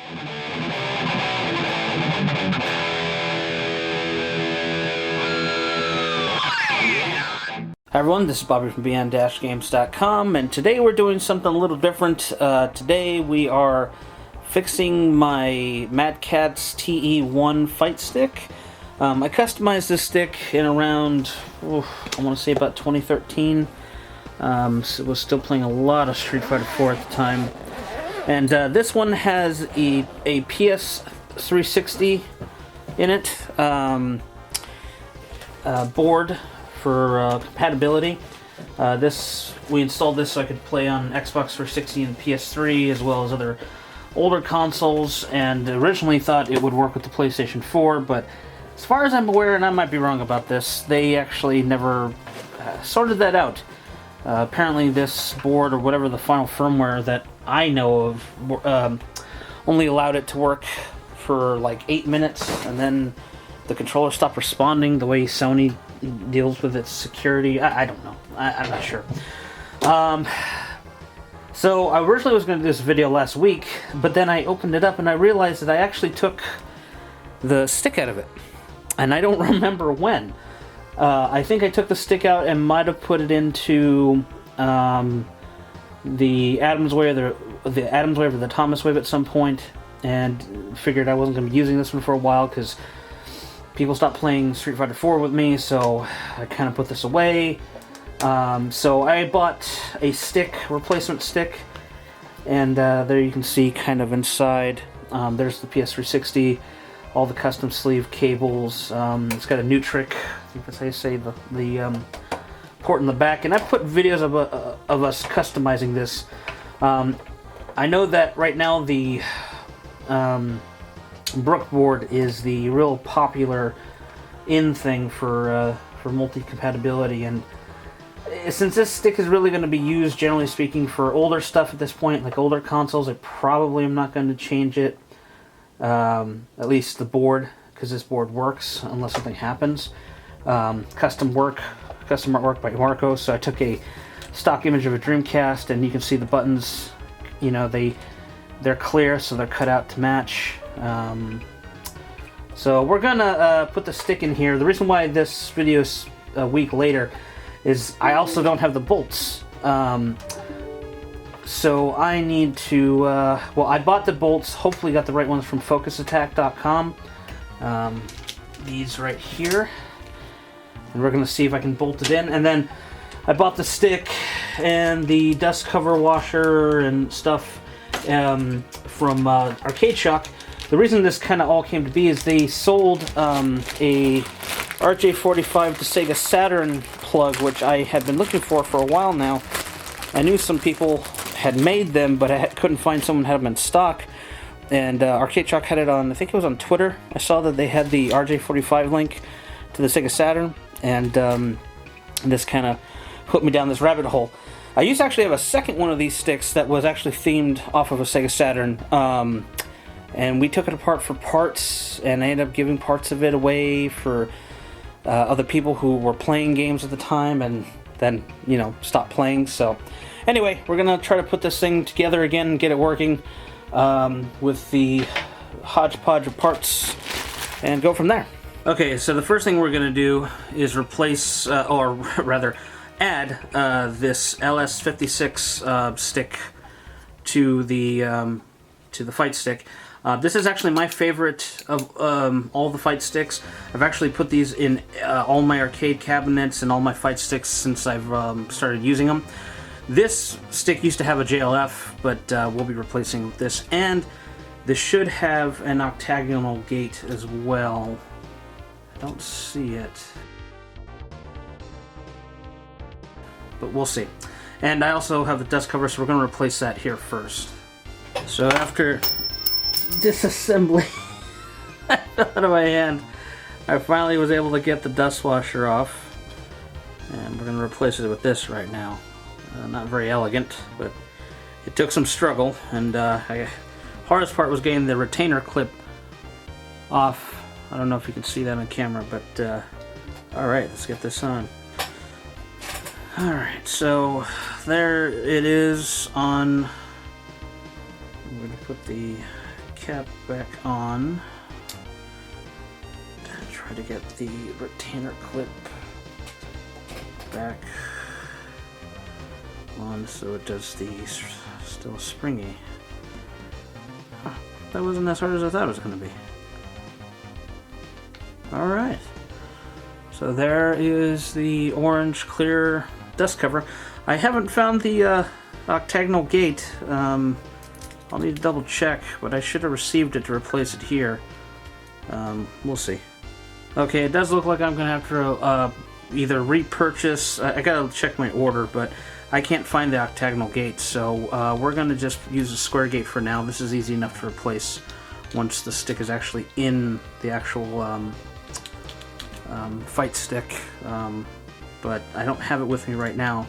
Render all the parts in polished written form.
Hi everyone, this is Bobby from Beyond-Games.com, and today we're doing something a little different. Today we are fixing my Mad Catz TE1 fight stick. I customized this stick in around, I want to say about 2013. So was still playing a lot of Street Fighter 4 at the time. And this one has a PS360 in it, board for compatibility. We installed this so I could play on Xbox 360 and PS3 as well as other older consoles, and originally thought it would work with the PlayStation 4, but as far as I'm aware, and I might be wrong about this, they actually never sorted that out. Apparently this board, or whatever the final firmware that I know of, only allowed it to work for like 8 minutes, and then the controller stopped responding the way Sony deals with its security. I don't know. I'm not sure. So I originally was going to do this video last week, but then I opened it up and I realized that I actually took the stick out of it. And I don't remember when. I think I took the stick out and might have put it into the Adams wave, the Adams wave or the Thomas wave at some point, and figured I wasn't going to be using this one for a while because people stopped playing Street Fighter 4 with me, so I kind of put this away. So I bought a replacement stick, and there you can see kind of inside, there's the PS360, all the custom sleeve cables. It's got a Nutric, I think that's how you say the port in the back, and I've put videos of us customizing this. I know that right now the Brook board is the real popular thing for multi-compatibility, and since this stick is really going to be used, generally speaking, for older stuff at this point, like older consoles, I probably am not going to change it, at least the board, because this board works unless something happens. Custom artwork by Marco, so I took a stock image of a Dreamcast, and you can see the buttons, you know, they're clear, so they're cut out to match. So we're gonna put the stick in here. The reason why this video is a week later is I also don't have the bolts. So I need to, well, I bought the bolts, hopefully got the right ones from focusattack.com. These right here. And we're gonna see if I can bolt it in. And then I bought the stick and the dust cover washer and stuff from Arcade Shock. The reason this kind of all came to be is they sold a RJ45 to Sega Saturn plug, which I had been looking for a while now. I knew some people had made them, but I couldn't find someone who had them in stock. And Arcade Shock had it on, I think it was on Twitter. I saw that they had the RJ45 link to the Sega Saturn, and this kind of put me down this rabbit hole. I used to actually have a second one of these sticks that was actually themed off of a Sega Saturn. And we took it apart for parts, and I ended up giving parts of it away for other people who were playing games at the time and then, you know, stopped playing. So anyway, we're going to try to put this thing together again and get it working with the hodgepodge of parts and go from there. Okay, so the first thing we're going to do is replace, or rather add this LS-56 stick to the fight stick. This is actually my favorite of all the fight sticks. I've actually put these in all my arcade cabinets and all my fight sticks since I've started using them. This stick used to have a JLF, but we'll be replacing this. And this should have an octagonal gate as well. I don't see it, but we'll see. And I also have the dust cover, so we're going to replace that here first. So after disassembly out of my hand, I finally was able to get the dust washer off, and we're going to replace it with this right now. Not very elegant, but it took some struggle, and hardest part was getting the retainer clip off. I don't know if you can see that on camera, but alright, let's get this on. Alright, so there it is on. I'm going to put the cap back on. Try to get the retainer clip back on so it does the still springy. Huh, that wasn't as hard as I thought it was going to be. Alright, so there is the orange clear dust cover. I haven't found the octagonal gate. I'll need to double check, but I should have received it to replace it here. We'll see. Okay, it does look like I'm going to have to either repurchase. I gotta check my order, but I can't find the octagonal gate, so we're going to just use a square gate for now. This is easy enough to replace once the stick is actually in the actual fight stick, but I don't have it with me right now.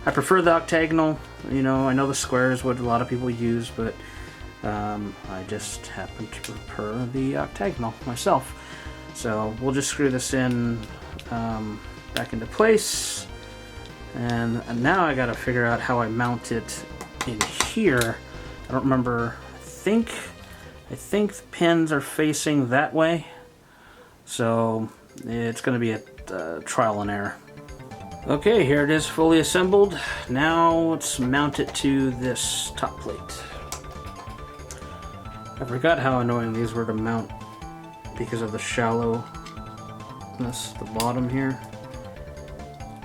I prefer the octagonal. You know, I know the square is what a lot of people use, but I just happen to prefer the octagonal myself. So we'll just screw this in back into place, and now I gotta figure out how I mount it in here. I don't remember. I think the pins are facing that way, so it's gonna be a trial and error. Okay, here it is fully assembled. Now let's mount it to this top plate. I forgot how annoying these were to mount because of the shallowness at the bottom here.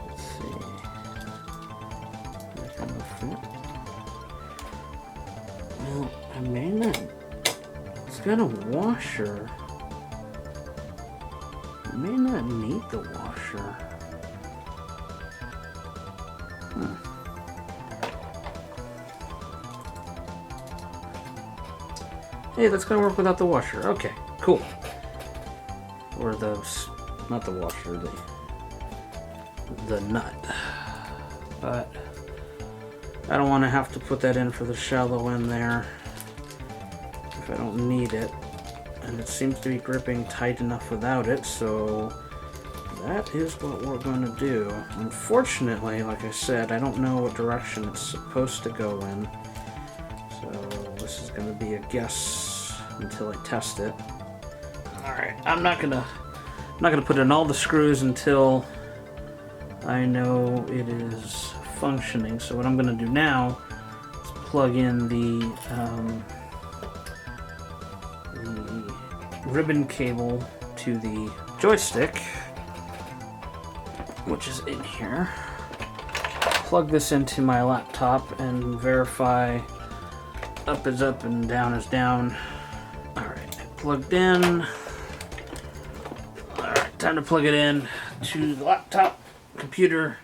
Let's see. That kind of fit. Well, I may not. It's got a washer. I may not need the washer. Hey, that's gonna work without the washer. Okay, cool. Or not the washer, the nut. But I don't want to have to put that in for the shallow end there if I don't need it. And it seems to be gripping tight enough without it, so that is what we're going to do. Unfortunately, like I said, I don't know what direction it's supposed to go in. So this is going to be a guess until I test it. Alright, I'm not gonna put in all the screws until I know it is functioning. So what I'm gonna do now is plug in the ribbon cable to the joystick, which is in here. Plug this into my laptop and verify up is up and down is down. Alright, plugged in. Alright, time to plug it in to the laptop computer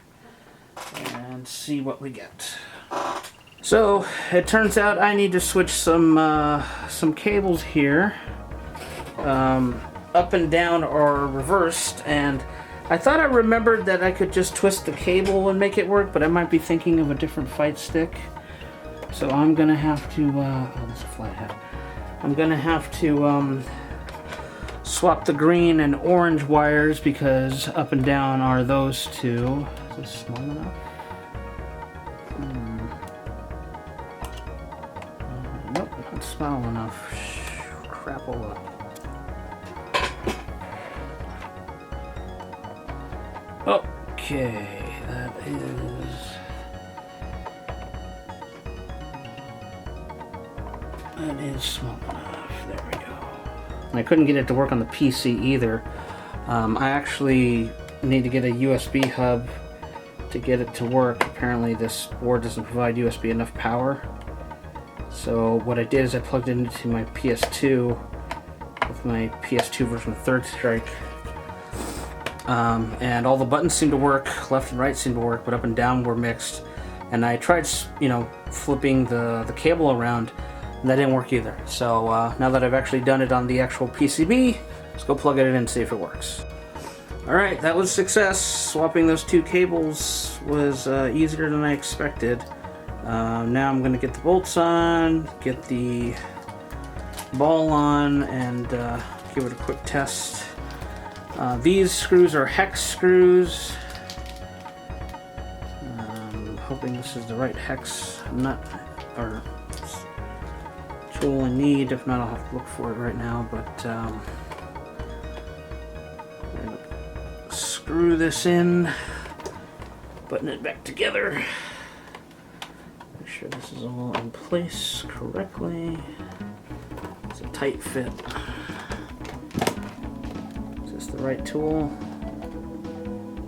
and see what we get. So it turns out I need to switch some cables here. Up and down or reversed, and I thought I remembered that I could just twist the cable and make it work, but I might be thinking of a different fight stick. So I'm gonna have to, oh, that's a flat head. I'm gonna have to swap the green and orange wires because up and down are those two. Is this small enough? Nope, not small enough. Crap all up. Okay, that is small enough. There we go. And I couldn't get it to work on the PC either. I actually need to get a USB hub to get it to work. Apparently this board doesn't provide USB enough power. So what I did is I plugged it into my PS2 with my PS2 version of Third Strike. And all the buttons seem to work, left and right seem to work, but up and down were mixed. And I tried, flipping the cable around, and that didn't work either. So now that I've actually done it on the actual PCB, let's go plug it in and see if it works. Alright, that was a success. Swapping those two cables was easier than I expected. Now I'm going to get the bolts on, get the ball on, and give it a quick test. These screws are hex screws. I'm hoping this is the right hex nut or tool I need. If not, I'll have to look for it right now. But I'm gonna screw this in, button it back together. Make sure this is all in place correctly. It's a tight fit. Is this the right tool?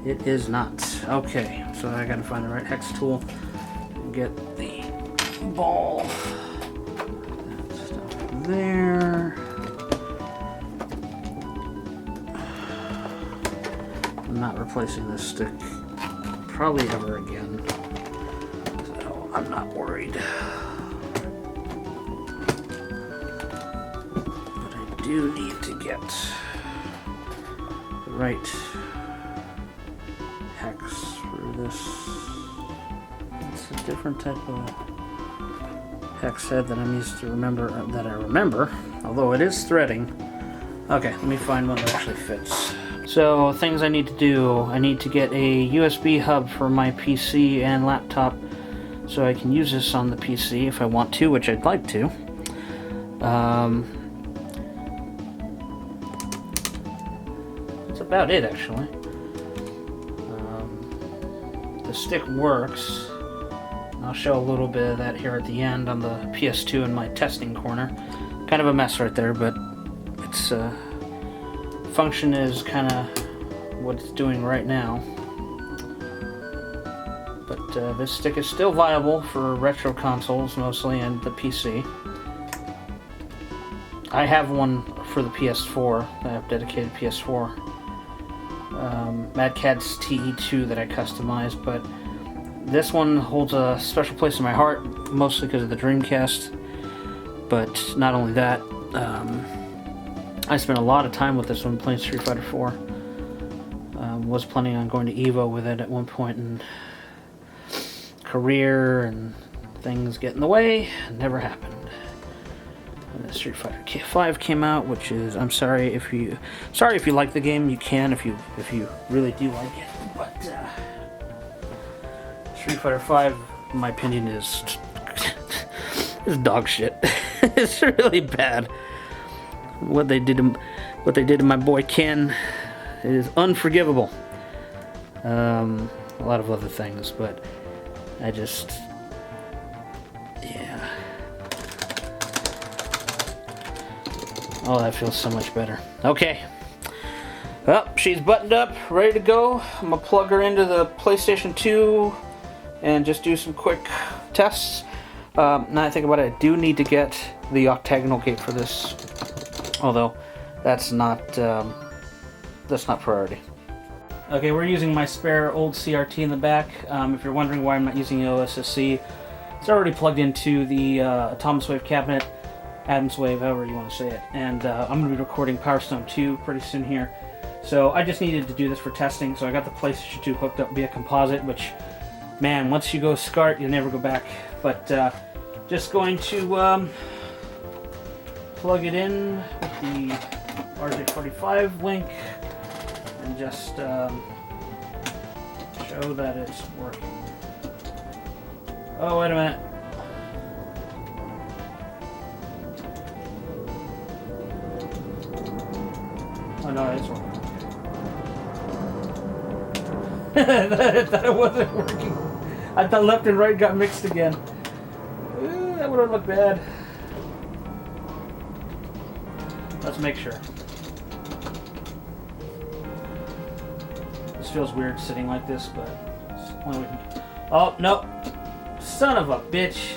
It is not. Okay, so I gotta find the right hex tool and get the ball. That stuff there. I'm not replacing this stick probably ever again, so I'm not worried. But I do need to get the right hex for this. It's a different type of hex head that I'm used to remember, although it is threading. Okay, let me find one that actually fits. So, things I need to do. I need to get a USB hub for my PC and laptop so I can use this on the PC if I want to, which I'd like to. That's about it, actually. The stick works. I'll show a little bit of that here at the end on the PS2 in my testing corner. Kind of a mess right there, but its function is kind of what it's doing right now. But this stick is still viable for retro consoles mostly and the PC. I have one for the PS4. I have dedicated PS4. MacLeod's TE2 that I customized, but this one holds a special place in my heart, mostly because of the Dreamcast. But not only that, I spent a lot of time with this one playing Street Fighter 4. Was planning on going to EVO with it at one point, and career and things get in the way. Never happened. And the Street Fighter 5 came out, which is, I'm sorry if you like the game, you can if you really do like it. But Street Fighter 5, in my opinion, is dog shit. It's really bad. What they did to my boy Ken is unforgivable. A lot of other things, but I just, yeah. Oh, that feels so much better. Okay. Well, she's buttoned up, ready to go. I'm gonna plug her into the PlayStation 2 and just do some quick tests. Now I think about it, I do need to get the octagonal gate for this, although that's not priority. Okay, we're using my spare old CRT in the back. If you're wondering why I'm not using the OSSC, it's already plugged into the Thomas Wave cabinet, Adams Wave, however you want to say it, and I'm going to be recording Power Stone 2 pretty soon here. So I just needed to do this for testing, so I got the PlayStation 2 hooked up via composite, which, man, once you go SCART, you never go back. But just going to plug it in with the RJ45 link and just show that it's working. Oh, wait a minute. Oh no, it's working. I thought it wasn't working. I thought left and right got mixed again. Ooh, that would have looked bad. Let's make sure. This feels weird sitting like this, but it's the only way we can... Oh, no. Son of a bitch.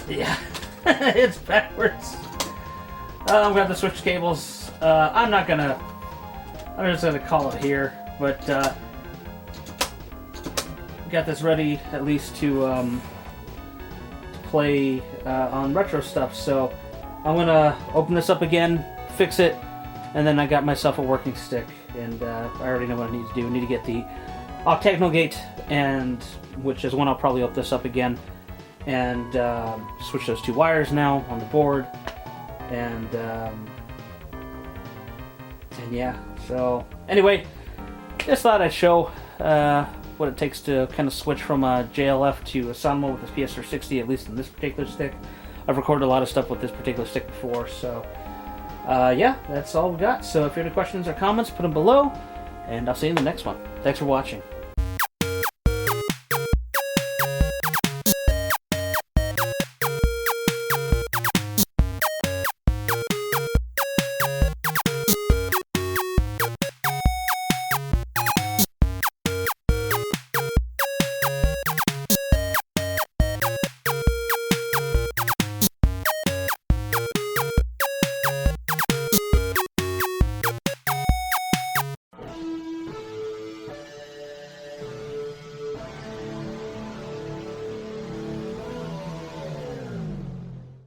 Yeah, it's backwards. I'm gonna have to switch cables. I'm just gonna call it here, but got this ready at least to play on retro stuff. So I'm gonna open this up again, fix it, and then I got myself a working stick. And I already know what I need to do. I need to get the octagonal gate, and which is when I'll probably open this up again. And switch those two wires now on the board, and yeah. So anyway, just thought I'd show what it takes to kind of switch from a JLF to a sound mode with this PS360, at least in this particular stick. I've recorded a lot of stuff with this particular stick before, so yeah, that's all we got. So if you have any questions or comments, put them below, and I'll see you in the next one. Thanks for watching.